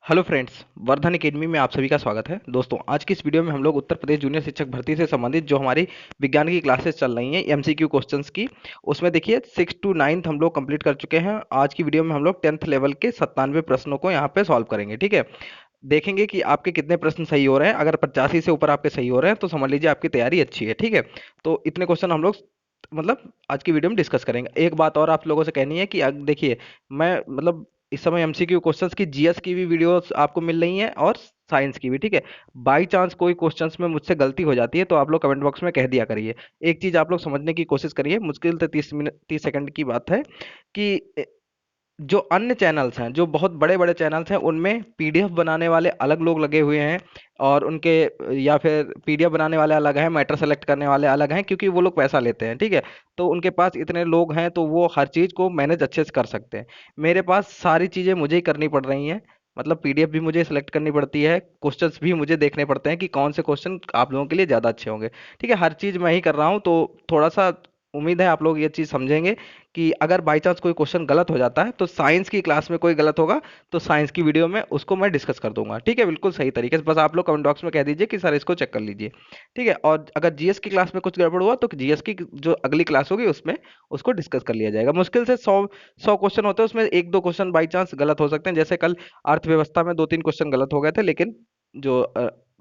Hello friends, Vardhan academy में आप सभी का स्वागत है। दोस्तों, आज की इस वीडियो में हम लोग उत्तर प्रदेश जूनियर शिक्षक भर्ती से संबंधित जो हमारी विज्ञान की क्लासेस चल रही हैं एमसीक्यू क्वेश्चंस की, उसमें देखिए 6 टू 9 हम लोग कंप्लीट कर चुके हैं। आज की वीडियो में हम लोग 10th लेवल के 97 प्रश्नों को यहाँ पे सॉल्व करेंगे। ठीक है, देखेंगे कि आपके कितने प्रश्न सही हो रहे हैं। अगर 85 से ऊपर आपके सही हो रहे हैं तो समझ लीजिए आपकी तैयारी अच्छी है। ठीक है, तो इतने क्वेश्चन हम लोग मतलब आज की वीडियो में डिस्कस करेंगे। एक बात और आप लोगों से कहनी है कि देखिए, मैं इस समय एमसीक्यू क्वेश्चंस की, जीएस की भी वीडियोस आपको मिल रही हैं और साइंस की भी। ठीक है, बाई चांस कोई क्वेश्चंस में मुझसे गलती हो जाती है तो आप लोग कमेंट बॉक्स में कह दिया करिए। एक चीज आप लोग समझने की कोशिश करिए, मुश्किल से 30 मिनट 30 सेकंड की बात है कि जो अन्य चैनल्स हैं, जो बहुत बड़े बड़े चैनल्स हैं, उनमें पीडीएफ बनाने वाले अलग लोग लगे हुए हैं और उनके या फिर पीडीएफ बनाने वाले अलग हैं, मैटर सेलेक्ट करने वाले अलग हैं, क्योंकि वो लोग पैसा लेते हैं। ठीक है, तो उनके पास इतने लोग हैं तो वो हर चीज़ को मैनेज अच्छे से कर सकते हैं। मेरे पास सारी चीज़ें मुझे ही करनी पड़ रही हैं, मतलब पीडीएफ भी मुझे सेलेक्ट करनी पड़ती है, क्वेश्चंस भी मुझे देखने पड़ते हैं कि कौन से क्वेश्चन आप लोगों के लिए ज़्यादा अच्छे होंगे। ठीक है, हर चीज़ मैं ही कर रहा हूँ, तो थोड़ा सा उम्मीद है आप लोग ये चीज़ समझेंगे कि अगर बाई चांस कोई क्वेश्चन गलत हो जाता है तो साइंस की क्लास में कोई गलत होगा तो साइंस की वीडियो में उसको मैं डिस्कस कर दूंगा। ठीक है, बिल्कुल सही तरीके से, बस आप लोग कमेंट बॉक्स में कह दीजिए कि सर इसको चेक कर लीजिए। ठीक है, और अगर जीएस की क्लास में कुछ गड़बड़ हुआ तो जीएस की जो अगली क्लास होगी उसमें उसको डिस्कस कर लिया जाएगा। मुश्किल से 100 क्वेश्चन होते हैं, उसमें एक दो क्वेश्चन बाई चांस गलत हो सकते हैं। जैसे कल अर्थव्यवस्था में 2-3 क्वेश्चन गलत हो गए थे, लेकिन जो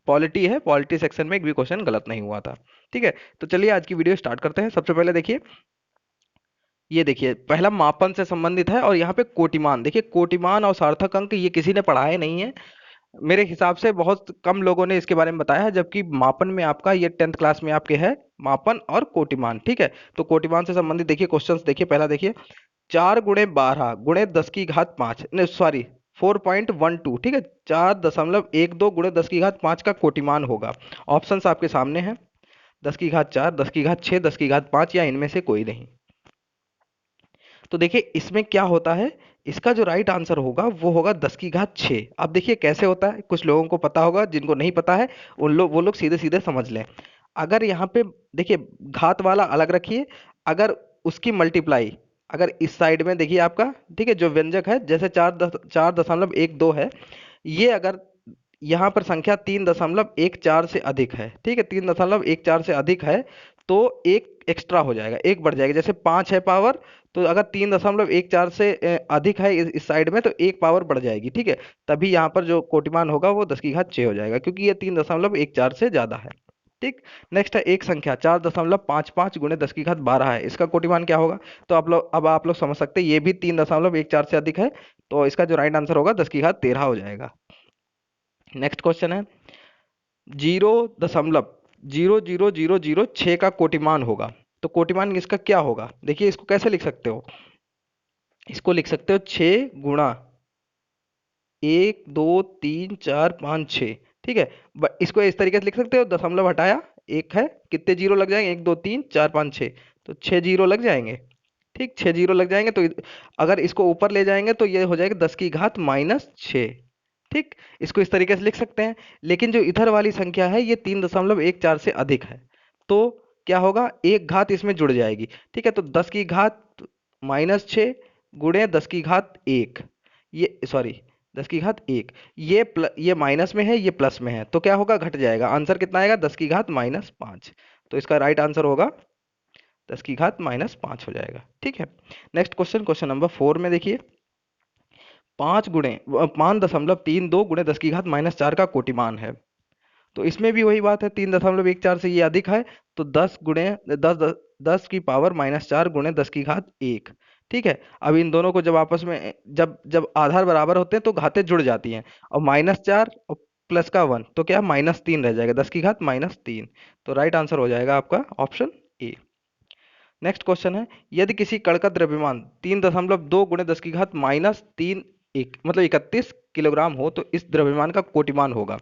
पॉलिटी है, पॉलिटी सेक्शन में एक भी क्वेश्चन गलत नहीं हुआ था। ठीक है, तो चलिए आज की वीडियो स्टार्ट करते हैं। सबसे पहले देखिए, ये देखिए पहला मापन से संबंधित है और यहाँ पे कोटिमान। देखिए, कोटिमान और सार्थक अंक ये किसी ने पढ़ाए नहीं है, मेरे हिसाब से बहुत कम लोगों ने इसके बारे में बताया है, जबकि मापन में आपका ये 10th क्लास में आपके है मापन और कोटिमान। ठीक है, तो कोटिमान से संबंधित देखिए क्वेश्चंस, देखिए पहला देखिए, 4 × 12 × 10⁵ नहीं सॉरी 4.12। ठीक है, 4.12 × 10⁵ का कोटिमान होगा। ऑप्शंस आपके सामने हैं, 10⁴, 10⁶, 10⁵ या इनमें से कोई नहीं। तो देखिए इसमें क्या होता है, इसका जो राइट आंसर होगा वो होगा 10⁶। अब देखिए कैसे होता है, कुछ लोगों को पता होगा, जिनको नहीं पता है उन लोग वो लोग सीधे सीधे समझ लें। अगर यहाँ पे देखिए घात वाला अलग रखिए, अगर उसकी मल्टीप्लाई अगर इस साइड में देखिए आपका, ठीक है, जो व्यंजक है जैसे 4.12 है, ये अगर यहाँ पर संख्या 3.14 से अधिक है, ठीक है, 3.14 से अधिक है, तो एक एक्स्ट्रा हो जाएगा, एक बढ़ जाएगा। जैसे 5 है पावर, तो अगर 3.14 से अधिक है इस साइड में तो एक पावर बढ़ जाएगी। ठीक है, तभी यहाँ पर जो कोटिमान होगा वो 10⁶ हो जाएगा, क्योंकि ये 3.14 से ज्यादा है। ठीक, नेक्स्ट है एक संख्या 4.55 × 10⁻12 है, इसका कोटिमान क्या होगा? तो आप लोग समझ सकते हैं, ये भी 3.14 से अधिक है, तो इसका जो राइट आंसर होगा 10⁻13 हो जाएगा। नेक्स्ट क्वेश्चन है, 0.000006 का कोटिमान होगा, तो कोटिमान इसका क्या होगा? देखिए इसको कैसे लिख सकते हो, इसको लिख सकते हो 6 × 1 2 3 4 5 6। ठीक है, इसको इस तरीके से लिख सकते हो, दशमलव हटाया एक है, कितने जीरो लग जाएंगे? 1 2 3 4 5 6, तो 6 जीरो लग जाएंगे। ठीक, 6 जीरो लग जाएंगे, तो अगर इसको ऊपर ले जाएंगे तो ये हो जाएगा 10⁻⁻6। ठीक, इसको इस तरीके से लिख सकते हैं। लेकिन जो इधर वाली संख्या है ये 3.14 से अधिक है, तो क्या होगा, एक घात इसमें जुड़ जाएगी। ठीक है, तो 10⁻⁻6 गुणे 10⁻1, ये सॉरी 10⁻1, ये माइनस में है, ये प्लस में है, तो क्या होगा, घट जाएगा। आंसर कितना आएगा? 10⁻⁻5। तो इसका राइट आंसर होगा 10⁻⁻5 हो जाएगा। ठीक है, नेक्स्ट क्वेश्चन, क्वेश्चन नंबर 4 में देखिए, 5.32 × 10⁻4 का कोटिमान है। तो इसमें भी वही बात है, 3.14 से ये अधिक है, तो 10 गुणे 10⁻4 × 10⁻1। ठीक है, अब इन दोनों को जब आपस में जब जब आधार बराबर होते हैं तो घातें जुड़ जाती हैं, और -4 और प्लस का 1, तो क्या -3 रह जाएगा, 10⁻3। तो राइट आंसर हो जाएगा आपका ऑप्शन ए। नेक्स्ट क्वेश्चन है, यदि किसी कण का द्रव्यमान 3.2 × 10⁻³ एक मतलब 31 किलोग्राम हो तो इस द्रव्यमान का कोटिमान होगा।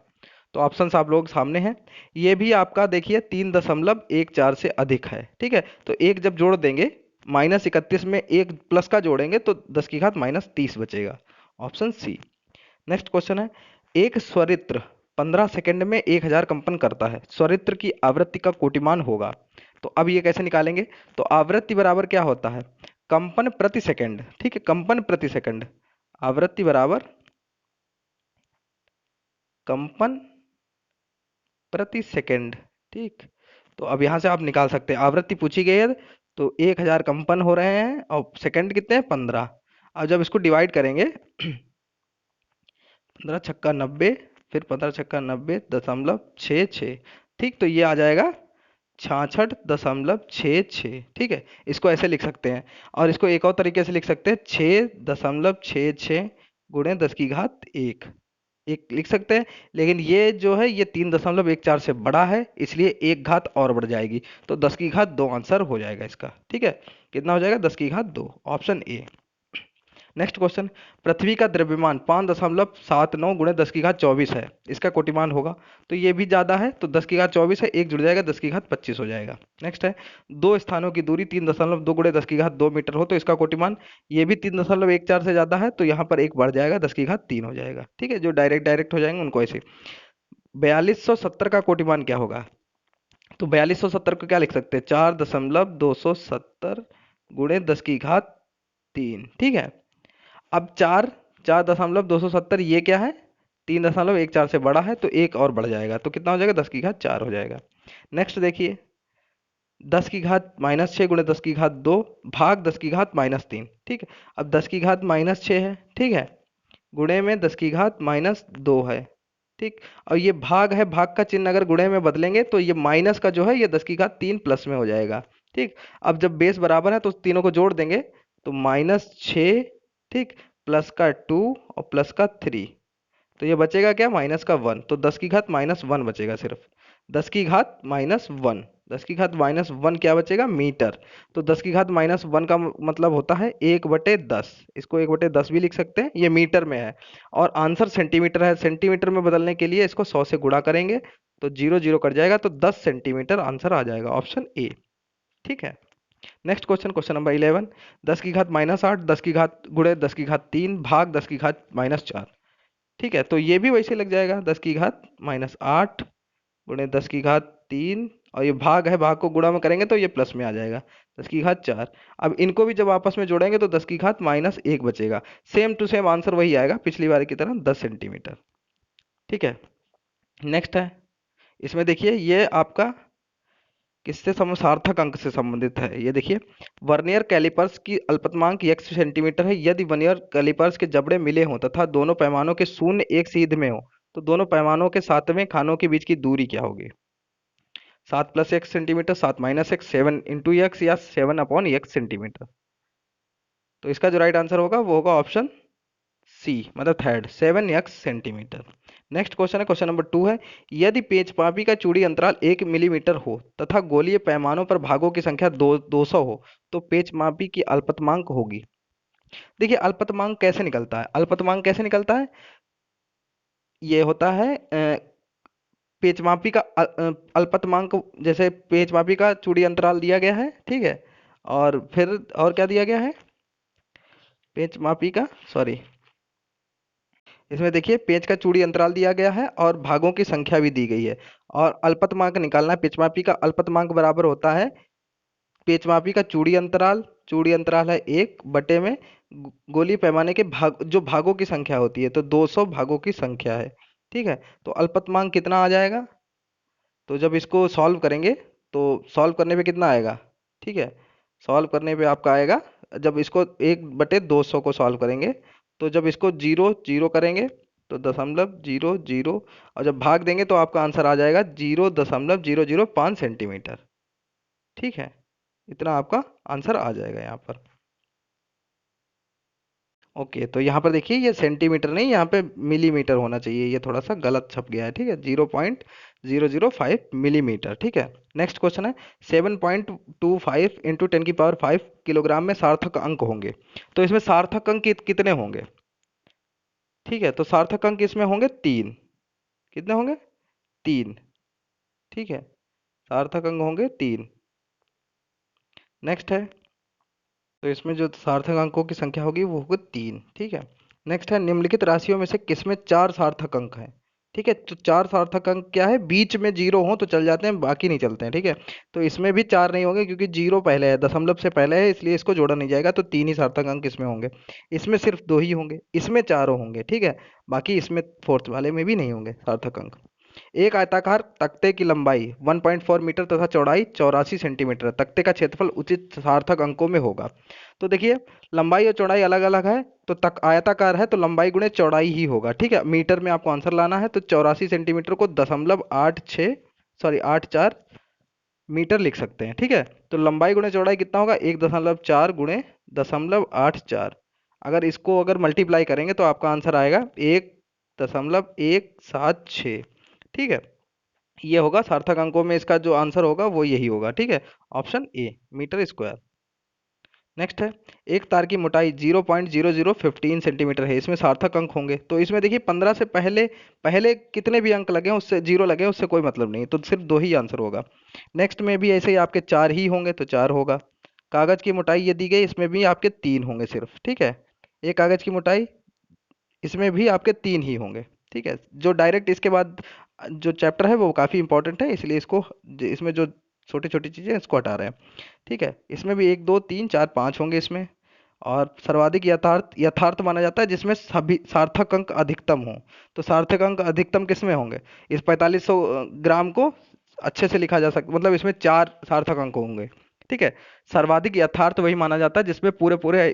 तो ऑप्शंस आप लोग सामने हैं, ये भी आपका देखिए 3.14 से अधिक है। ठीक है, तो एक जब जोड़ देंगे, -31 में एक प्लस का जोड़ेंगे तो 10⁻30 बचेगा, ऑप्शन सी। नेक्स्ट क्वेश्चन है, एक स्वरित्र 15 सेकंड में 1000 कंपन करता है, स्वरित्र की आवृत्ति का कोटिमान होगा। तो अब ये कैसे निकालेंगे? तो आवृत्ति बराबर क्या होता है, कंपन प्रति सेकंड। ठीक है, कंपन प्रति सेकंड, आवृत्ति बराबर कंपन प्रति सेकंड। ठीक, तो अब यहाँ से आप निकाल सकते हैं, आवृत्ति पूछी गई है तो 1000 कंपन हो रहे हैं और सेकंड कितने हैं 15। अब जब इसको डिवाइड करेंगे 15 छक्का 90, फिर 15 छक्का 90.66। ठीक, तो ये आ जाएगा 66.66। ठीक है, इसको ऐसे लिख सकते हैं। और इसको एक और तरीके से लिख सकते हैं, 6.66 गुणे 10 की घात एक, एक लिख सकते हैं। लेकिन ये जो है ये 3.14 से बड़ा है, इसलिए एक घात और बढ़ जाएगी, तो 10 की घात 2 आंसर हो जाएगा इसका। ठीक है, कितना हो जाएगा 10 की घात 2, ऑप्शन ए। नेक्स्ट क्वेश्चन, पृथ्वी का द्रव्यमान 5.79 गुणे 10 की घात 24 है, इसका कोटिमान होगा। तो ये भी ज्यादा है, तो 10 की घात 24 है, एक जुड़ जाएगा 10 की घात 25 हो जाएगा। नेक्स्ट है, दो स्थानों की दूरी 3.2 गुणे 10 की घात 2 मीटर हो, तो इसका कोटिमान, ये भी 3.14 से ज्यादा है, तो यहाँ पर एक बढ़ जाएगा 10 की घात 3 हो जाएगा। ठीक है, जो डायरेक्ट डायरेक्ट हो जाएंगे उनको ऐसे। 4270 का कोटिमान क्या होगा? तो 4270 को क्या लिख सकते हैं, 4.270 गुणे 10 की घात 3। ठीक है, अब 4.270 ये क्या है, 3.14 से बड़ा है, तो एक और बढ़ जाएगा, तो कितना हो जाएगा 10 की घात 4 हो जाएगा। नेक्स्ट देखिए, 10 की घात -6 गुणे 10 की घात 2 भाग 10 की घात -3। ठीक है, अब 10 की घात -6 है, ठीक है, गुणे में 10 की घात -2 है। ठीक, और ये भाग है, भाग का चिन्ह अगर गुणे में बदलेंगे तो ये माइनस का जो है ये 10 की घात 3 प्लस में हो जाएगा। ठीक, अब जब बेस बराबर है तो तीनों को जोड़ देंगे, तो -6, ठीक, प्लस का 2 और प्लस का 3, तो ये बचेगा क्या, माइनस का 1, तो 10 की घात -1 बचेगा सिर्फ। 10 की घात -1, 10 की घात -1 क्या बचेगा, मीटर। तो 10 की घात -1 का मतलब होता है 1/10, इसको 1/10 भी लिख सकते हैं, ये मीटर में है। और आंसर सेंटीमीटर है, सेंटीमीटर में बदलने के लिए इसको 100 से गुणा करेंगे, तो 0 0 कट जाएगा, तो 10 सेंटीमीटर आंसर आ जाएगा, ऑप्शन ए। ठीक है, नेक्स्ट क्वेश्चन, क्वेश्चन नंबर 11, 10 की घात -8 10 की घात गुणे 10 की घात 3 भाग 10 की घात -4। ठीक है, तो ये भी वैसे लग जाएगा, 10 की घात -8 गुणे 10 की घात 3, और ये भाग है, भाग को गुणा में करेंगे तो ये प्लस में आ जाएगा, 10 की घात 4। अब इनको भी जब आपस में जोड़ेंगे तो 10 की घात -1 बचेगा, सेम टू सेम आंसर वही आएगा पिछली बार की तरह, 10 सेंटीमीटर। ठीक है, नेक्स्ट है, इसमें देखिए ये आपका किससे सार्थक अंक से संबंधित है, ये देखिए, वर्नियर कैलिपर्स की अल्पतमांक x सेंटीमीटर है, यदि वर्नियर कैलिपर्स के जबड़े मिले हों तथा दोनों पैमानों के शून्य एक सीध में हो, तो दोनों पैमानों के सातवें खानों के बीच की दूरी क्या होगी? 7+x सेंटीमीटर, 7-x, 7 × x, या 7/x सेंटीमीटर। तो इसका जो राइट आंसर होगा वो होगा ऑप्शन सी, मतलब third, 7x centimetre. Next question है, क्वेश्चन नंबर 2 है, यदि पेचपापी का चूड़ी अंतराल 1 मिलीमीटर हो तथा गोलीय पैमानों पर भागों की संख्या 200 हो, तो पेचमापी की अल्पतमांक होगी। देखिए अल्पतमांक कैसे निकलता है, अल्पतमांक कैसे निकलता है, ये होता है पेचमापी का अल्पतमांक, जैसे पेचमापी का चूड़ी अंतराल दिया गया है, ठीक है, और फिर और क्या दिया गया है, पेचमापी का, सॉरी, इसमें देखिए पेच का चूड़ी अंतराल दिया गया है और भागों की संख्या भी दी गई है, और अल्पतमांक निकालना है। पेचमापी का अल्पतमांक बराबर होता है पेचमापी का चूड़ी अंतराल, चूड़ी अंतराल है 1 में गोली पैमाने के भाग, जो भागों की संख्या होती है, तो 200 भागों की संख्या है। ठीक है, तो अल्पतमांक कितना आ जाएगा, तो जब इसको सॉल्व करेंगे तो सॉल्व करने पे कितना आएगा, ठीक है, सॉल्व करने पे आपका आएगा, जब इसको 1/200 को सॉल्व करेंगे, तो जब इसको 0 0 करेंगे तो 0.00, और जब भाग देंगे तो आपका आंसर आ जाएगा 0.005 सेंटीमीटर। ठीक है, इतना आपका आंसर आ जाएगा यहाँ पर। ओके, तो यहाँ पर देखिए ये सेंटीमीटर नहीं, यहाँ पे मिलीमीटर होना चाहिए, ये थोड़ा सा गलत छप गया है। ठीक है, 0.005 मिलीमीटर। ठीक है, नेक्स्ट क्वेश्चन है, 7.25 इंटू 10⁵ किलोग्राम में सार्थक अंक होंगे, तो इसमें सार्थक अंक कितने होंगे? ठीक है, तो सार्थक अंक इसमें होंगे 3, कितने होंगे, 3। ठीक है, सार्थक अंक होंगे 3। नेक्स्ट है, तो इसमें जो सार्थक अंकों की संख्या होगी वो होगी 3। ठीक है, नेक्स्ट है, निम्नलिखित राशियों में से किसमें 4 सार्थक अंक हैं? ठीक है, तो 4 सार्थक अंक क्या है, बीच में 0 हो तो चल जाते हैं, बाकी नहीं चलते हैं, ठीक है। तो इसमें भी 4 नहीं होंगे क्योंकि 0 पहले है, दशमलव से पहले है, इसलिए इसको जोड़ा नहीं जाएगा, तो 3 ही सार्थक अंक इसमें होंगे। इसमें सिर्फ 2 ही होंगे, इसमें चारों होंगे, ठीक है। बाकी इसमें फोर्थ वाले में भी नहीं होंगे सार्थक अंक। एक आयताकार तख्ते की लंबाई 1.4 मीटर तथा चौड़ाई 84 सेंटीमीटर, तख्ते का क्षेत्रफल उचित सार्थक अंकों में होगा। तो देखिए, लंबाई और चौड़ाई अलग अलग है, तो तक आयताकार है तो लंबाई गुणे चौड़ाई ही होगा, ठीक है। मीटर में आपको आंसर लाना है, तो 84 सेंटीमीटर को 0.84 मीटर लिख सकते हैं, ठीक है। तो लंबाई गुणे चौड़ाई कितना होगा, 1.4 गुणे 0.84। अगर मल्टीप्लाई करेंगे तो आपका आंसर आएगा 1.176, ठीक है। ये होगा सार्थक अंकों में, इसका जो आंसर होगा वो यही होगा, ठीक है, option A, metre square. Next है, एक तार की मोटाई 0.0015 सेंटीमीटर है, इसमें सार्थक अंक होंगे। तो इसमें देखिए 15 से पहले पहले कितने भी अंक लगे उससे 0 लगे उससे कोई मतलब नहीं, तो सिर्फ 2 ही आंसर होगा। नेक्स्ट में भी ऐसे ही आपके 4 ही होंगे, तो 4 होगा। कागज की मोटाई ये दी गई, इसमें भी आपके 3 होंगे सिर्फ, ठीक है। एक कागज की मोटाई, इसमें भी आपके 3 ही होंगे, ठीक है। जो डायरेक्ट इसके बाद जो चैप्टर है वो काफ़ी इंपॉर्टेंट है, इसलिए इसमें जो छोटी छोटी चीज़ें हैं इसको हटा रहे हैं, ठीक है। इसमें भी 1 2 3 4 5 होंगे इसमें। और सर्वाधिक यथार्थ यथार्थ माना जाता है जिसमें सभी सार्थक अंक अधिकतम हो। तो सार्थक अंक अधिकतम किसमें होंगे, इस 4500 ग्राम को अच्छे से लिखा जा सकता, मतलब इसमें 4 सार्थक अंक होंगे, ठीक है। सर्वाधिक यथार्थ वही माना जाता है जिसमें पूरे पूरे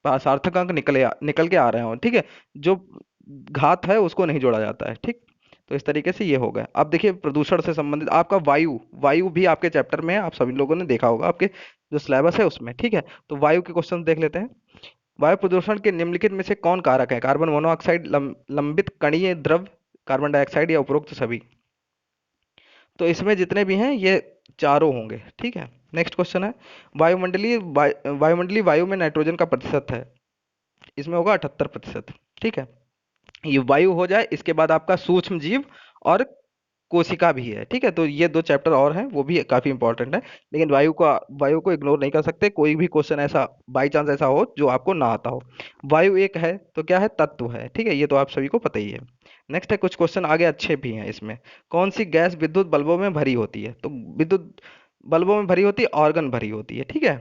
सार्थक अंक निकल के आ रहे हो, ठीक है। जो घात है उसको नहीं जोड़ा जाता है, ठीक। तो इस तरीके से ये हो गया। अब देखिए, प्रदूषण से संबंधित आपका वायु वायु भी आपके चैप्टर में है, आप सभी लोगों ने देखा होगा आपके जो सिलेबस है उसमें, ठीक है। तो वायु के क्वेश्चन देख लेते हैं। वायु प्रदूषण के निम्नलिखित में से कौन कारक है, कार्बन मोनोऑक्साइड, लंबित कणीय द्रव, कार्बन डाइऑक्साइड या उपरोक्त सभी। तो इसमें जितने भी हैं ये चारों होंगे, ठीक है। नेक्स्ट क्वेश्चन है, वायुमंडलीय वायु में नाइट्रोजन का प्रतिशत है, इसमें होगा 78%, ठीक है। ये वायु हो जाए, इसके बाद आपका सूक्ष्म जीव और कोशिका भी है, ठीक है। तो ये 2 चैप्टर और हैं, वो भी काफी इंपॉर्टेंट है। लेकिन वायु को इग्नोर नहीं कर सकते, कोई भी क्वेश्चन ऐसा बाई चांस ऐसा हो जो आपको ना आता हो। वायु एक है तो क्या है, तत्व है, ठीक है, ये तो आप सभी को पता ही है। नेक्स्ट है, कुछ क्वेश्चन आगे अच्छे भी हैं इसमें। कौन सी गैस विद्युत बल्बों में भरी होती है, तो विद्युत बल्बों में भरी होती है, ऑर्गन भरी होती है, ठीक है।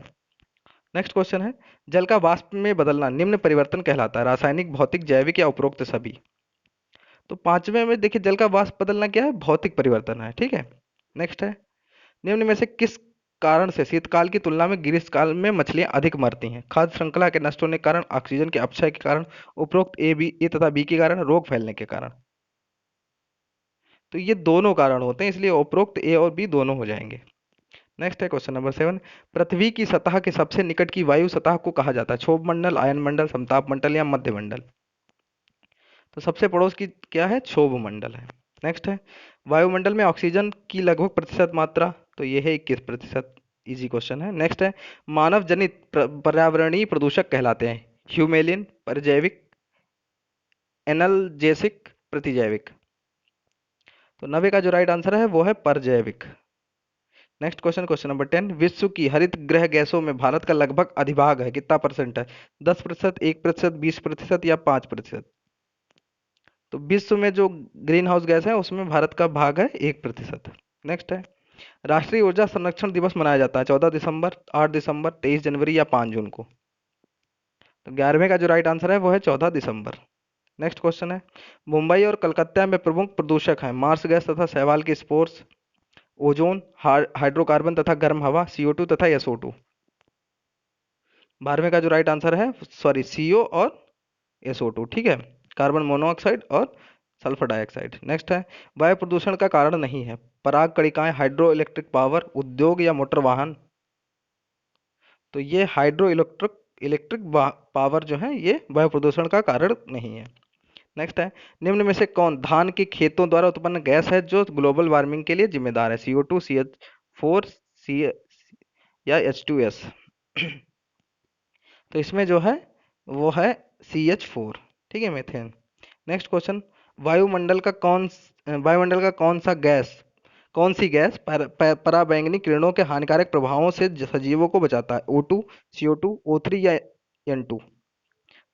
नेक्स्ट क्वेश्चन है, जल का वाष्प में बदलना निम्न परिवर्तन कहलाता है, रासायनिक, भौतिक, जैविक या उपरोक्त सभी। तो पांचवें में देखिए, जल का वाष्प बदलना क्या है, भौतिक परिवर्तन है, ठीक है। नेक्स्ट है, निम्न में से किस कारण से शीतकाल की तुलना में ग्रीष्मकाल में मछलियां अधिक मरती हैं, खाद्य श्रृंखला के नष्ट होने के कारण, ऑक्सीजन के अपक्षय के कारण, उपरोक्त ए तथा बी के कारण, रोग फैलने के कारण। तो ये दोनों कारण होते हैं, इसलिए उपरोक्त ए और बी दोनों हो जाएंगे। नेक्स्ट है क्वेश्चन नंबर 7, पृथ्वी की सतह के सबसे निकट की वायु सतह को कहा जाता है, क्षोभ मंडल, आयन मंडल, समताप मंडल या मध्य मंडल। तो सबसे पड़ोस की क्या है, क्षोभ मंडल है। नेक्स्ट है, वायुमंडल में ऑक्सीजन की लगभग प्रतिशत मात्रा, तो ये है 21%, इजी क्वेश्चन है। नेक्स्ट है, मानव जनित पर्यावरणीय प्रदूषक कहलाते हैं, ह्यूमेलिन, परजैविक, एनलजेसिक, प्रतिजैविक। तो 90 का जो राइट आंसर है वो है परजैविक। नेक्स्ट क्वेश्चन, क्वेश्चन नंबर 10, विश्व की हरित गृह गैसों में भारत का लगभग अधिभाग है, कितना परसेंट है, 10%, 1%, 20% या 5%। तो विश्व में जो ग्रीन हाउस गैस है उसमें भारत का भाग है 1%। नेक्स्ट है, राष्ट्रीय ऊर्जा संरक्षण दिवस मनाया जाता है 14 दिसंबर, 8 दिसंबर, 23 जनवरी या 5 जून को। तो 11वें का जो राइट आंसर है वो है 14 दिसंबर। नेक्स्ट क्वेश्चन है, मुंबई और कलकत्ता में प्रमुख प्रदूषक हैं, मार्स गैस तथा शैवाल के स्पोर्स, ओजोन, हाइड्रोकार्बन तथा गर्म हवा, CO2 तथा SO2। 12वें का जो राइट आंसर है, सॉरी, CO और SO2, ठीक है, कार्बन मोनोऑक्साइड और सल्फर डाइऑक्साइड। नेक्स्ट है, वायु प्रदूषण का कारण नहीं है, पराग कणिकाएं, हाइड्रो इलेक्ट्रिक पावर, उद्योग या मोटर वाहन। तो ये हाइड्रो इलेक्ट्रिक इलेक्ट्रिक पावर जो है ये वायु प्रदूषण का कारण नहीं है। नेक्स्ट है, निम्न में से कौन धान के खेतों द्वारा उत्पन्न गैस है जो ग्लोबल वार्मिंग के लिए जिम्मेदार है, CO2, CH4, सी या H2S। तो इसमें जो है वो है CH4, ठीक है, मीथेन। नेक्स्ट क्वेश्चन, वायुमंडल का कौन सी गैस पराबैंगनी किरणों के हानिकारक प्रभावों से सजीवों को बचाता है, O2, CO2, O3 या N2।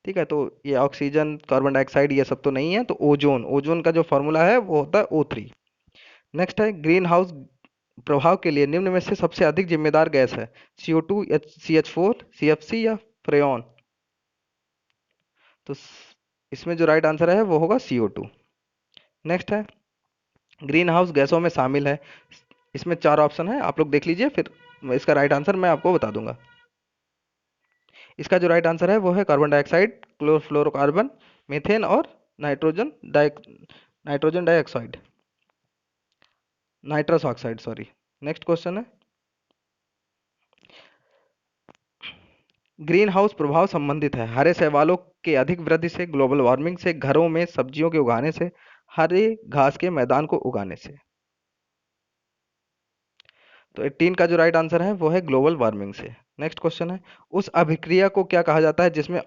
ठीक है, तो ये ऑक्सीजन, कार्बन डाइऑक्साइड ये सब तो नहीं है, तो ओजोन, ओजोन का जो फॉर्मूला है वो होता है O3। नेक्स्ट है ग्रीन हाउस प्रभाव के लिए निम्न में से सबसे अधिक जिम्मेदार गैस है, CO2, CH4, CFC या फ्रेऑन। तो इसमें जो राइट आंसर है वो होगा CO2। नेक्स्ट है ग्रीन हाउस गैसों में शामिल है, इसमें चार ऑप्शन है, आप लोग देख लीजिए, फिर इसका राइट आंसर मैं आपको बता दूंगा। इसका जो राइट आंसर है वो है कार्बन डाइऑक्साइड, क्लोरोफ्लोरोकार्बन, मीथेन और nitrogen di nitrogen dioxide, nitrous oxide, sorry. Next question है ग्रीन हाउस प्रभाव संबंधित है हरे शैवालों के अधिक वृद्धि से, ग्लोबल वार्मिंग से, घरों में सब्जियों के उगाने से, हरे घास के मैदान को उगाने से। तो 18 का जो राइट आंसर है वो है ग्लोबल वार्मिंग से। नेक्स्ट क्वेश्चन है उस अभिक्रिया को क्या कहा जाता है जिसमें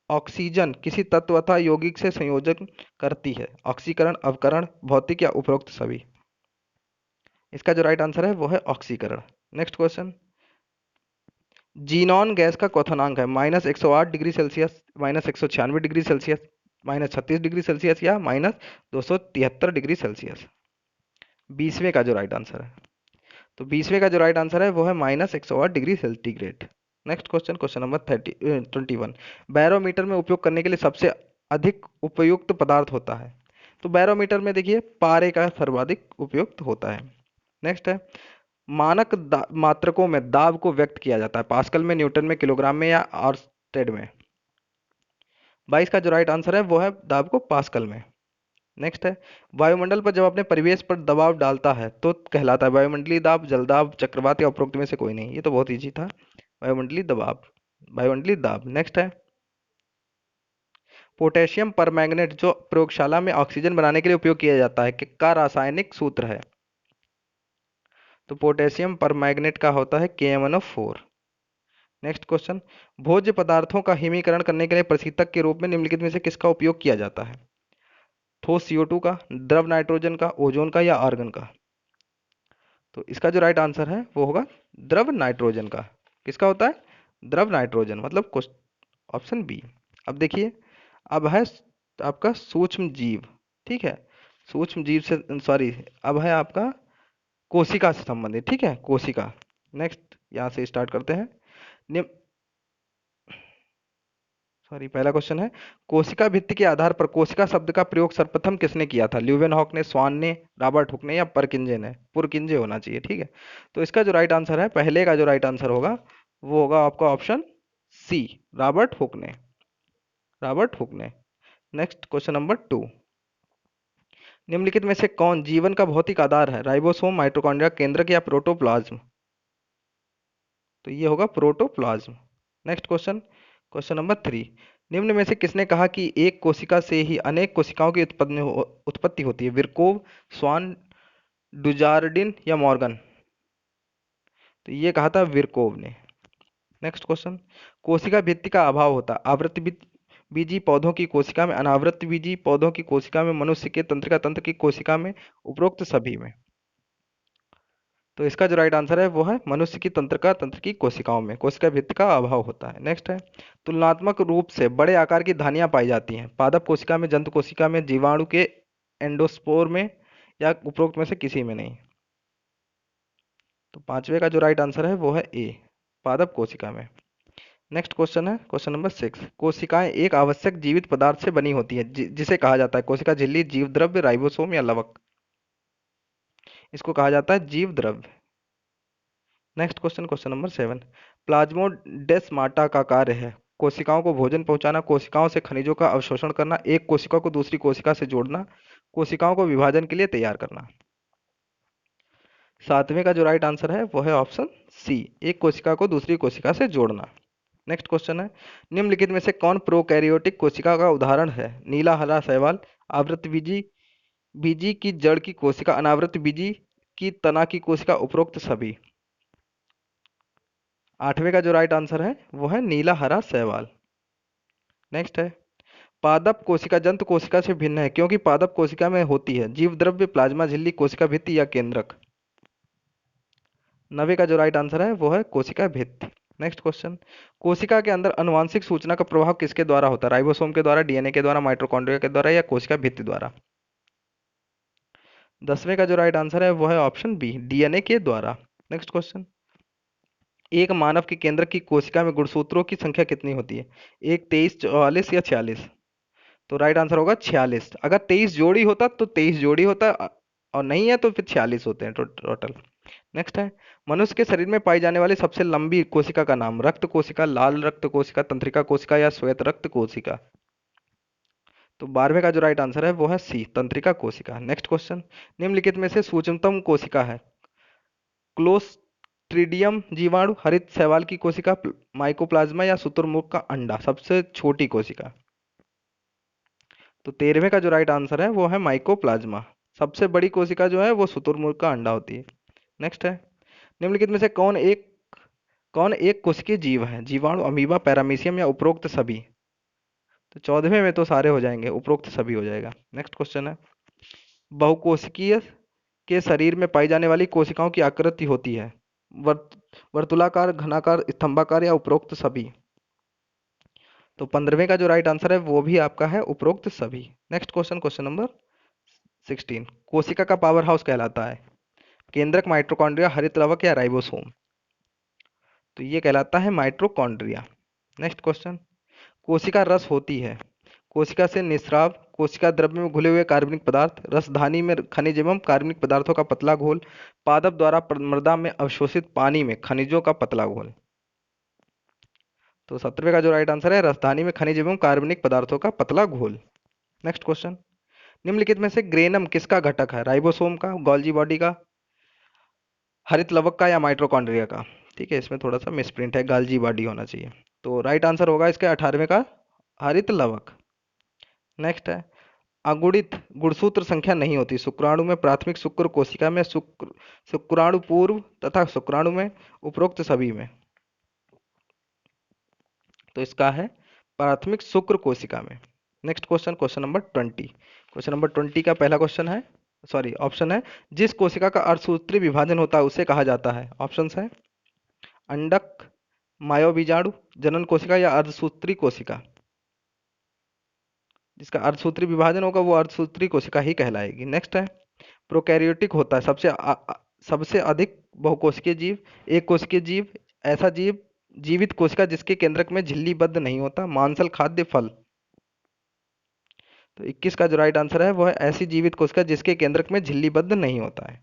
ऑक्सीजन किसी तत्व अथवा यौगिक से संयोजन करती है, ऑक्सीकरण, अवकरण, भौतिक या उपरोक्त सभी। इसका जो राइट आंसर है वो है ऑक्सीकरण। नेक्स्ट क्वेश्चन जीनॉन गैस का क्वथनांक है -108 degree Celsius, -196 degree Celsius, -36 degree Celsius या -273 डिग्री सेल्सियस। 20वें का जो राइट आंसर है, तो 20वें का जो राइट आंसर है वो है -108 degree centigrade. Next question, question number 21, barometer में उपयोग करने के लिए सबसे अधिक उपयुक्त पदार्थ होता है। तो बैरोमीटर में देखिए पारे का सर्वाधिक उपयुक्त होता है। नेक्स्ट है मानक मात्रकों में दाब को व्यक्त किया जाता है, पास्कल में, न्यूटन में, किलोग्राम में या ऑर्स्टेड में। 22 का जो राइट आंसर है वो है दाब को पास्कल में। नेक्स्ट है वायुमंडल पर जब अपने परिवेश पर दबाव डालता है तो कहलाता है वायुमंडलीय दाब, जल दाब, चक्रवात या उपरोक्त में से कोई नहीं। ये तो बहुत इजी था, वायुमंडलीय दबाव, वायुमंडलीय दाब। नेक्स्ट है पोटेशियम परमैंगनेट जो प्रयोगशाला में ऑक्सीजन बनाने के लिए उपयोग किया जाता है का रासायनिक सूत्र है। तो पोटेशियम परमैंगनेट का होता है KMnO4। नेक्स्ट क्वेश्चन भोज्य पदार्थों का हिमीकरण करने के लिए प्रशीतक के रूप में निम्नलिखित में से किसका उपयोग किया जाता है? ठोस CO2 का, द्रव नाइट्रोजन का, ओजोन का या आर्गन का। तो इसका जो राइट आंसर है वो होगा द्रव नाइट्रोजन का। किसका होता है? द्रव नाइट्रोजन, मतलब ऑप्शन बी। अब देखिए अब है आपका सूक्ष्म जीव, ठीक है, सूक्ष्म जीव से सॉरी, अब है आपका कोशिका से संबंधित, ठीक है, कोशिका। नेक्स्ट यहाँ से स्टार्ट करते हैं। सॉरी, पहला क्वेश्चन है कोशिका भित्ति के आधार पर कोशिका शब्द का प्रयोग सर्वप्रथम किसने किया था? ल्यूवेनहॉक ने, स्वान ने, रॉबर्ट हुक ने या परकिंजे ने? पुरकिंजे होना चाहिए, ठीक है। तो इसका जो राइट आंसर है, पहले का जो राइट आंसर होगा वो होगा आपका ऑप्शन सी, रॉबर्ट हुक ने, रॉबर्ट हुक ने। नेक्स्ट क्वेश्चन नंबर 2, निम्नलिखित में से कौन जीवन का भौतिक आधार है? राइबोसोम, माइटोकॉन्ड्रिया, केंद्रक या प्रोटोप्लाज्म? तो ये होगा protoplasm. Next question, question number 3, निम्न में से किसने कहा कि एक कोशिका से ही अनेक कोशिकाओं की उत्पत्ति होती है? विरकोव, स्वान, डुजार्डिन या मॉर्गन? तो ये कहा था विरकोव ने। नेक्स्ट क्वेश्चन, कोशिका भित्ति का अभाव होता है आवृत्त बीजी पौधों की कोशिका में, अनावृत बीजी पौधों की कोशिका में, मनुष्य के तंत्रिका तंत्र की कोशिका में, उपरोक्त सभी में। तो इसका जो राइट आंसर है वो है मनुष्य की तंत्र की कोशिकाओं में कोशिका भित्ति का अभाव होता है। नेक्स्ट है तुलनात्मक रूप से बड़े आकार की धानियां पाई जाती हैं पादप कोशिका में, जंतु कोशिका में, जीवाणु के एंडोस्पोर में या उपरोक्त में से किसी में नहीं। तो पांचवे का जो राइट आंसर है वो है ए, पादप कोशिका में। नेक्स्ट क्वेश्चन है क्वेश्चन नंबर 6, कोशिकाएं एक आवश्यक जीवित पदार्थ से बनी होती है जिसे कहा जाता है कोशिका झिल्ली, जीव द्रव्य, राइबोसोम या लवक? इसको कहा जाता है जीव द्रव्य। Next question, question number 7, plasmodesmata का कार्य है कोशिकाओं को भोजन पहुंचाना, कोशिकाओं से खनिजों का अवशोषण करना, एक कोशिका को दूसरी कोशिका से जोड़ना, कोशिकाओं को विभाजन के लिए तैयार करना। सातवें का जो राइट आंसर है वो है ऑप्शन सी, एक कोशिका को दूसरी कोशिका से जोड़ना। नेक्स्ट क्वेश्चन है निम्नलिखित में से कौन प्रोकैरियोटिक कोशिका का उदाहरण है? नीला हरा शैवाल, आवृत बीजी बीजी की जड़ की कोशिका, अनावृत बीजी की तना की कोशिका, उपरोक्त सभी। आठवें का जो राइट आंसर है वो है नीला हरा शैवाल। नेक्स्ट है पादप कोशिका जंतु कोशिका से भिन्न है क्योंकि पादप कोशिका में होती है जीव द्रव्य, प्लाज्मा झिल्ली, कोशिका भित्ति या केंद्रक? नवे का जो राइट आंसर है वो है कोशिका भित्ति। नेक्स्ट क्वेश्चन, कोशिका के अंदर आनुवांशिक सूचना का प्रभाव किसके द्वारा होता है? राइबोसोम के द्वारा, डीएनए के द्वारा, माइटोकॉन्ड्रिया के द्वारा या कोशिका भित्ति द्वारा? 10वें का जो राइट आंसर है वो है ऑप्शन बी, डीएनए के द्वारा। नेक्स्ट क्वेश्चन, एक मानव के केंद्र की कोशिका में गुणसूत्रों की संख्या कितनी होती है? एक, 23, 44 या 46? तो राइट आंसर होगा 46। अगर 23 जोड़ी होता तो 23 जोड़ी होता, और नहीं है तो फिर 46 होते हैं टोटल। नेक्स्ट है, मनुष्य के शरीर में पाई जाने वाली सबसे लंबी कोशिका का नाम? रक्त कोशिका, लाल रक्त कोशिका, तंत्रिका कोशिका या श्वेत रक्त कोशिका? तो 12वें का जो राइट आंसर है वो है सी, तंत्रिका कोशिका। नेक्स्ट क्वेश्चन, निम्नलिखित में से सूक्ष्मतम कोशिका है? क्लोस्ट्रिडियम जीवाणु, हरित शैवाल की कोशिका, माइकोप्लाज्मा या शुतुरमुर्ग का अंडा? सबसे छोटी कोशिका। तो 13वें का जो राइट आंसर है वो है माइकोप्लाज्मा। सबसे बड़ी कोशिका जो है वो शुतुरमुर्ग का अंडा होती है। नेक्स्ट है, निम्नलिखित में से कौन एक कोशिकीय जीव है? जीवाणु, अमीबा, पैरामीशियम या उपरोक्त सभी? तो 14वें में तो सारे हो जाएंगे, उपरोक्त सभी हो जाएगा। नेक्स्ट क्वेश्चन है, बहुकोशिकीय के शरीर में पाई जाने वाली कोशिकाओं की आकृति होती है? वर्त वर्तुलाकार, घनाकार, स्तंभाकार या उपरोक्त सभी? तो 15वें का जो राइट आंसर है वो भी आपका है उपरोक्त सभी। नेक्स्ट क्वेश्चन, क्वेश्चन नंबर 16, कोशिका का पावर हाउस कहलाता है? केंद्रक, माइटोकॉन्ड्रिया, हरित लवक या राइबोसोम? तो ये कहलाता है माइटोकॉन्ड्रिया। नेक्स्ट क्वेश्चन, कोशिका रस होती है? कोशिका से निस्राव, कोशिका द्रव्य में घुले हुए कार्बनिक पदार्थ, रसधानी में खनिज एवं कार्बनिक पदार्थों का पतला घोल, पादप द्वारा मृदा में अवशोषित पानी में खनिजों का पतला घोल? तो 17वें का जो राइट आंसर है रसधानी में खनिज एवं कार्बनिक पदार्थों का पतला घोल। नेक्स्ट क्वेश्चन, निम्नलिखित में से ग्रेनम किसका घटक है? राइबोसोम का, गोल्जी बॉडी का, हरित लवक का या माइटोकॉन्ड्रिया का? ठीक है, इसमें थोड़ा सा मिसप्रिंट है, गाल्जी बॉडी होना चाहिए। तो राइट आंसर होगा इसका 18वें का हरित लवक। नेक्स्ट है, अगुणित गुणसूत्र संख्या नहीं होती? शुक्राणु में, प्राथमिक शुक्र कोशिका में, शुक्राणु पूर्व तथा शुक्राणु में, उपरोक्त सभी में? तो इसका है प्राथमिक शुक्र कोशिका में। Next question, question number 20। Question number 20 का पहला क्वेश्चन है, सॉरी ऑप्शन है, जिस कोशिका का अर्धसूत्री विभाजन होता है उसे कहा जाता है? ऑप्शंस है, अंडक, मायोबीजाणु, जनन कोशिका या अर्धसूत्री कोशिका? जिसका अर्धसूत्री विभाजन होगा वो अर्धसूत्री कोशिका ही कहलाएगी। नेक्स्ट है, प्रोकैरियोटिक होता है सबसे अधिक बहुकोशिकीय जीव, एक कोशिकीय जीव, ऐसा जीव, जीवित कोशिका जिसके केंद्रक में झिल्लीबद्ध नहीं होता, मांसल, खाद्य, फल? तो 21 का जो राइट आंसर है वो है ऐसी जीवित कोशिका जिसके केंद्रक में झिल्लीबद्ध नहीं होता है।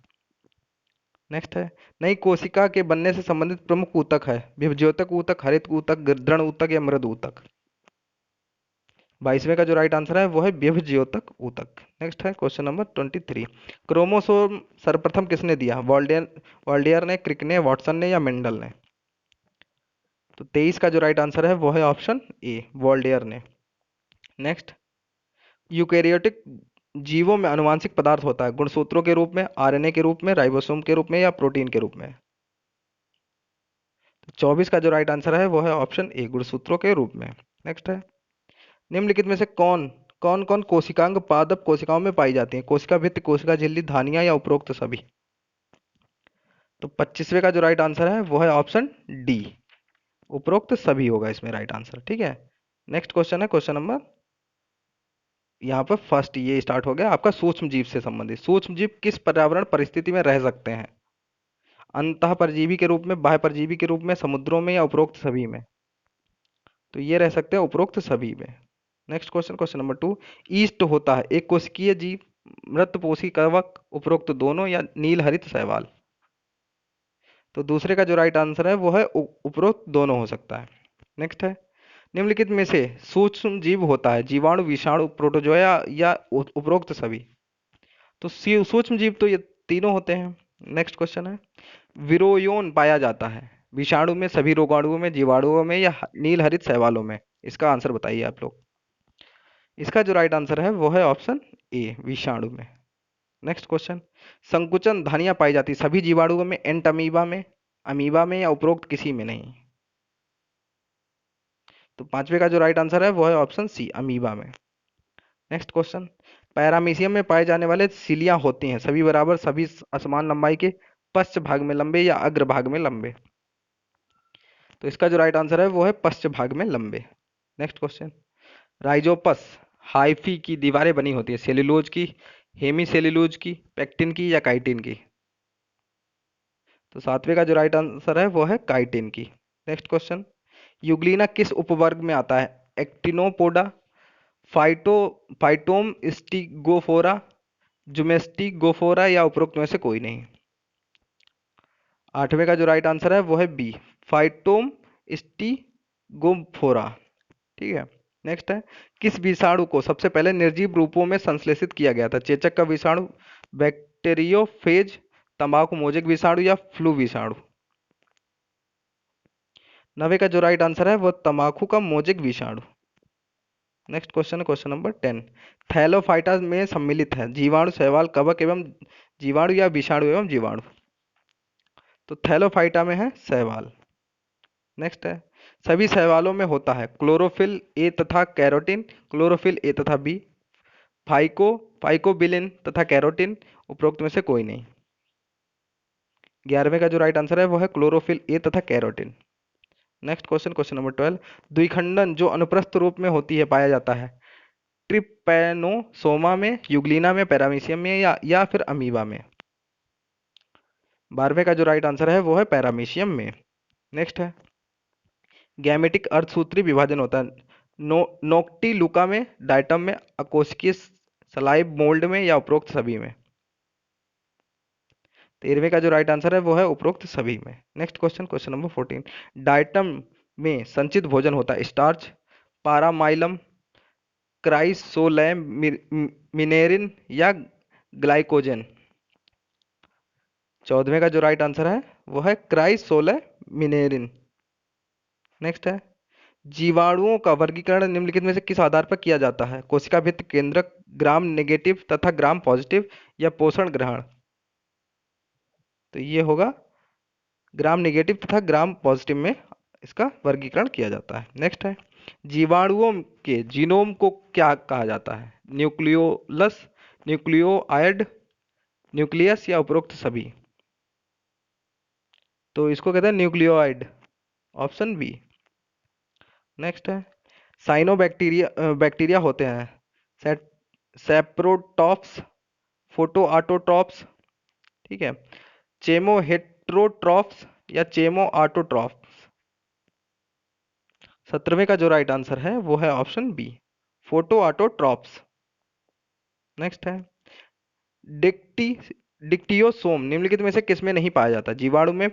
नेक्स्ट है, नई कोशिका के बनने से संबंधित प्रमुख ऊतक है? विभज्योतक ऊतक, हरित ऊतक, दृढ़ ऊतक या मृद ऊतक? 22वें का जो राइट आंसर है वो है विभज्योतक ऊतक। नेक्स्ट है क्वेश्चन नंबर 23, क्रोमोसोम सर्वप्रथम किसने दिया? वॉल्डियर ने, क्रिक ने, वाटसन ने या मेंडल ने? तो 23 का जो राइट आंसर है वो है ऑप्शन ए, वॉल्डियर ने। नेक्स्ट, यूकेरियोटिक जीवों में आनुवांशिक पदार्थ होता है गुणसूत्रों के रूप में, आरएनए के रूप में, राइबोसोम के रूप में या प्रोटीन के रूप में? तो 24 का जो राइट आंसर है वो है ऑप्शन ए, गुणसूत्रों के रूप में। नेक्स्ट है, निम्नलिखित में से कौन कौन कौन कोशिकांग पादप कोशिकाओं में पाई जाती हैं? कोशिका भित्ति, कोशिका झिल्ली, धानियां या उपरोक्त सभी? तो 25वें का जो राइट आंसर है वो है ऑप्शन डी, उपरोक्त सभी होगा इसमें राइट आंसर। ठीक है, नेक्स्ट क्वेश्चन है क्वेश्चन नंबर, यहाँ पर फर्स्ट ये स्टार्ट हो गया आपका सूक्ष्म जीव से संबंधित। सूक्ष्म जीव किस पर्यावरण परिस्थिति में रह सकते हैं? अंतः परजीवी के रूप में, बाह्य परजीवी के रूप में, समुद्रों में या उपरोक्त सभी में? तो ये रह सकते हैं उपरोक्त सभी में। Next question, question number 2, east होता है एक कोशिकीय जीव, मृतपोषी कवक, उपरोक्त दोनों या नील हरित शैवाल? तो दूसरे का जो राइट आंसर है वो है उपरोक्त दोनों हो सकता है। नेक्स्ट है, निम्नलिखित में से सूक्ष्म जीव होता है जीवाणु, विषाणु, प्रोटोजोया या उपरोक्त सभी? तो सूक्ष्म जीव तो ये तीनों होते हैं। नेक्स्ट क्वेश्चन है, विरोयोन पाया जाता है विषाणु में, सभी रोगाणुओं में, जीवाणुओं में या नील हरित शैवालों में? इसका आंसर बताइए आप लोग। इसका जो राइट आंसर है वो है ऑप्शन ए, विषाणु में। नेक्स्ट क्वेश्चन, संकुचन धानियां पाई जाती सभी जीवाणुओं में, एंट अमीबा में, अमीबा में या उपरोक्त किसी में नहीं? तो 5वें का जो राइट आंसर है वो है ऑप्शन सी, अमीबा में। नेक्स्ट क्वेश्चन, पैरामीशियम में पाए जाने वाले सिलियां होती हैं सभी बराबर, सभी असमान लंबाई के, पश्च भाग में लंबे या अग्र भाग में लंबे? तो इसका जो राइट आंसर है वो है पश्च भाग में लंबे। नेक्स्ट क्वेश्चन, राइजोपस हाइफी की दीवारें बनी होती है सेल्यूलोज की, हेमी सेल्यूलोज की, पेक्टिन की या काइटिन की? तो सातवें का जो राइट आंसर है वो है काइटिन की। नेक्स्ट क्वेश्चन, यूग्लिना किस उपवर्ग में आता है? एक्टिनोपोडा, फाइटो फाइटोम स्टिगोफोरा, जुमेस्टिगोफोरा या उपरोक्त में से कोई नहीं? आठवें का जो राइट आंसर है वो है बी, फाइटोम स्टिगोफोरा। ठीक है। नेक्स्ट है, किस विषाणु को सबसे पहले निर्जीव रूपों में संश्लेषित किया गया था? चेचक का विषाणु, बैक्टीरियोफेज, तंबाकू मोजेक विषाणु या फ्लू विषाणु? नवे का जो राइट आंसर है वो तंबाकू का मोजेक विषाणु। नेक्स्ट क्वेश्चन है क्वेश्चन नंबर 10, थैलोफाइटा में सम्मिलित है जीवाणु, शैवाल, कवक एवं जीवाणु या विषाणु एवं जीवाणु? तो थैलोफाइटा में है शैवाल। नेक्स्ट है, सभी शैवालों में होता है क्लोरोफिल ए तथा कैरोटीन, क्लोरोफिल ए तथा बी, फाइको फाइकोबिलिन तथा कैरोटीन, उपरोक्त में से कोई नहीं? 11वें का जो राइट आंसर है वो है क्लोरोफिल ए तथा carotene. Next question question number 12, द्विखंडन जो अनुप्रस्थ रूप में होती है पाया जाता है ट्रिपैनोसोमा में, यूग्लिना में, पैरामीशियम में या फिर अमीबा में? 12वें का जो राइट आंसर है वो है पैरामीशियम में। नेक्स्ट है, गैमेटिक अर्धसूत्री विभाजन होता है नोक्टिलुका में, डाइटम में, अकोशिकीय सलाइव मोल्ड में या उपरोक्त सभी में? 13वें का जो राइट आंसर है वो है उपरोक्त सभी में। Next question question number 14, diatom में संचित भोजन होता है स्टार्च, पारामाइलम, क्राइसोलैमिनेरिन या ग्लाइकोजन? 14वें का जो राइट आंसर है वो है क्राइसोलैमिनेरिन। नेक्स्ट है, जीवाणुओं का वर्गीकरण निम्नलिखित में से किस आधार पर किया जाता है? कोशिका भित्ति केंद्रक, ग्राम नेगेटिव तथा ग्राम पॉजिटिव या पोषण ग्रहण? तो ये होगा ग्राम नेगेटिव तथा ग्राम पॉजिटिव में इसका वर्गीकरण किया जाता है। नेक्स्ट है, जीवाणुओं के जीनोम को क्या कहा जाता है? न्यूक्लियोलस, न्यूक्लियोआइड, न्यूक्लियस या उपरोक्त सभी? तो इसको कहते हैं न्यूक्लियोआइड, ऑप्शन बी। नेक्स्ट है, साइनोबैक्टीरिया बैक्टीरिया होते हैं सेप्रोटॉप्स, फोटोआटोट्रॉप्स, ठीक है, चेमोहेट्रोट्रॉप्स या चेमोआटोट्रॉप्स? 17वें का जो राइट आंसर है वो है ऑप्शन बी, फोटोआटोट्रॉप्स। नेक्स्ट है, डिक्टी डिक्टियोसोम निम्नलिखित में से किस में नहीं पाया जाता? जीवाणु में,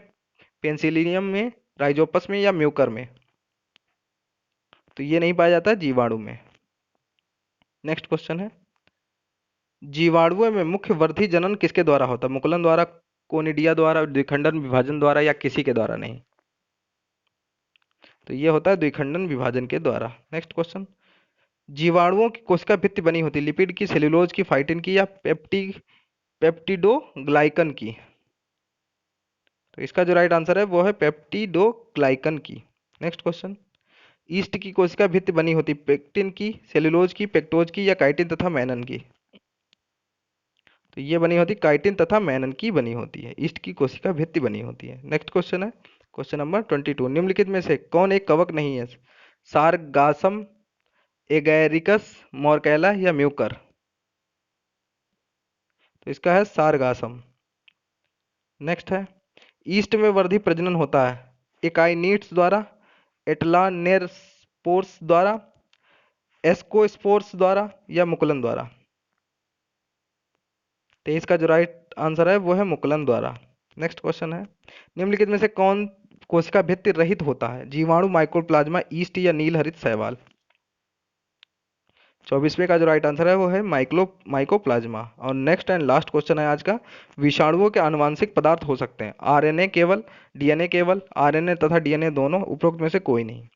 पेंसिलिनियम में, राइजोपस में या म्यूकर में? तो ये नहीं पाया जाता है जीवाणु में। नेक्स्ट क्वेश्चन है, जीवाणुओं में मुख्य वर्धी जनन किसके द्वारा होता है? मुकुलन द्वारा, कोनिडिया द्वारा, द्विखंडन विभाजन द्वारा या किसी के द्वारा नहीं? तो ये होता है द्विखंडन विभाजन के द्वारा। नेक्स्ट क्वेश्चन, जीवाणुओं की कोशिका भित्ति बनी होती है लिपिड की, सेल्यूलोज की, फाइटिन की या पेप्टिडोग्लाइकन की? तो इसका जो राइट आंसर है वो है पेप्टिडोग्लाइकन की। नेक्स्ट क्वेश्चन, ईस्ट की कोशिका भित्ति बनी होती पेक्टिन की, सेल्यूलोज की, पेक्टोज की या काइटिन तथा मैनन की? तो ये बनी होती काइटिन तथा मैनन की बनी होती है, ईस्ट की कोशिका भित्ति बनी होती है। नेक्स्ट क्वेश्चन है क्वेश्चन नंबर 22, निम्नलिखित में से कौन एक कवक नहीं है? सारगासम, एगैरिकस, मोरकेला या म्यूकर? तो इसका है सारगासम। नेक्स्ट है, ईस्ट में वर्धी प्रजनन होता है एकाइनीट्स द्वारा, एटलानेरस्पोर्स द्वारा, एस्कोस्पोर्स द्वारा या मुकुलन द्वारा? 23 का जो राइट आंसर है वो है मुकुलन द्वारा। नेक्स्ट क्वेश्चन है, निम्नलिखित में से कौन कोशिका भित्ति रहित होता है? जीवाणु, माइकोप्लाज्मा, ईस्ट या नील हरित शैवाल? 24वें का जो राइट आंसर है वो है माइकोप्लाज्मा। और नेक्स्ट एंड लास्ट क्वेश्चन है आज का, विषाणुओं के आनुवांशिक पदार्थ हो सकते हैं आरएनए केवल, डीएनए केवल, आरएनए तथा डीएनए दोनों, उपरोक्त में से कोई नहीं?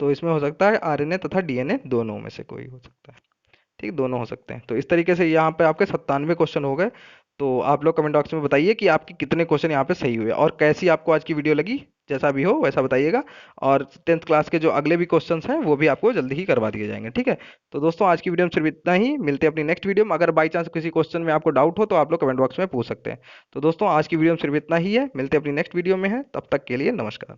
तो इसमें हो सकता है आरएनए तथा डीएनए दोनों में से कोई हो सकता है। ठीक, दोनों हो सकते हैं। तो इस तरीके से यहाँ पे आपके 97 क्वेश्चन हो गए। तो आप लोग कमेंट बॉक्स में बताइए कि आपके कितने क्वेश्चन यहाँ पे सही हुए और कैसी आपको आज की वीडियो लगी। जैसा भी हो वैसा बताइएगा। और 10th क्लास के जो अगले भी क्वेश्चंस हैं वो भी आपको जल्दी ही करवा दिए जाएंगे, ठीक है। तो दोस्तों आज की वीडियो में सिर्फ इतना ही, मिलते हैं अपनी नेक्स्ट वीडियो में। अगर बाई चांस किसी क्वेश्चन में आपको डाउट हो तो आप लोग कमेंट बॉक्स में पूछ सकते हैं। तो दोस्तों आज की वीडियो में सिर्फ इतना ही है, मिलते हैं अपनी नेक्स्ट वीडियो में है, तब तक के लिए नमस्कार।